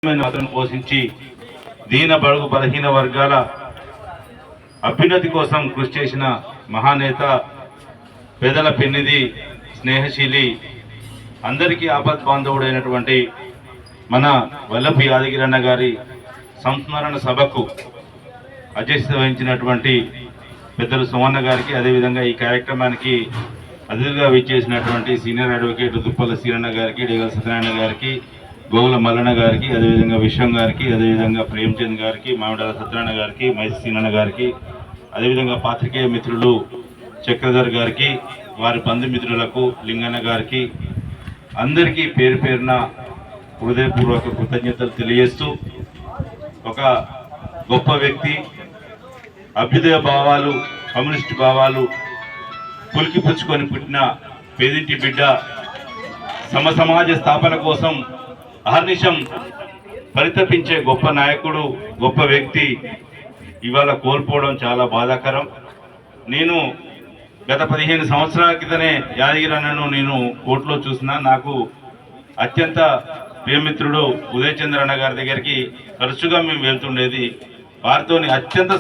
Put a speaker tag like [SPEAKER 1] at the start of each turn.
[SPEAKER 1] పాత్రను పోషించి దీన బడుగు బలహీన వర్గాల అభ్యున్నతి కోసం కృషి చేసిన మహానేత, పేదల పెన్నిధి, స్నేహశీలి, అందరికీ ఆపద్ బాంధవుడైనటువంటి మన వల్లభి యాదగిరన్న గారి సంస్మరణ సభకు అధ్యక్షత వహించినటువంటి పెద్దలు సోమన్న గారికి, అదేవిధంగా ఈ కార్యక్రమానికి అతిథిగా విచ్చేసినటువంటి సీనియర్ అడ్వకేట్ దుప్పల శ్రీరన్న గారికి, డేగల సత్యనారాయణ గారికి, గోగుల మల్లన్న గారికి, అదేవిధంగా విశ్వం గారికి, అదేవిధంగా ప్రేమ్చంద్ గారికి, మామిడాల సత్యనారాయణ గారికి, మైసి సీనన్న గారికి, అదేవిధంగా పాత్రికేయ మిత్రులు చక్రధర్ గారికి, వారి బంధుమిత్రులకు, లింగన్న గారికి, అందరికీ పేరు పేరున హృదయపూర్వక కృతజ్ఞతలు తెలియజేస్తూ, ఒక గొప్ప వ్యక్తి, అభ్యుదయ భావాలు, కమ్యూనిస్ట్ భావాలు పులికిపుచ్చుకొని పుట్టిన పేదింటి బిడ్డ, సమసమాజ స్థాపన కోసం అహర్నిశం పరితపించే గొప్ప నాయకుడు, గొప్ప వ్యక్తి ఇవాళ కోల్పోవడం చాలా బాధాకరం. నేను గత 15 సంవత్సరాల క్రితమే యాదగిరన్నను నేను కోర్టులో చూసినా. నాకు అత్యంత ప్రియమిత్రుడు ఉదయచంద్ర అన్న గారి దగ్గరికి తరచుగా మేము వెళ్తుండేది. వారితో అత్యంత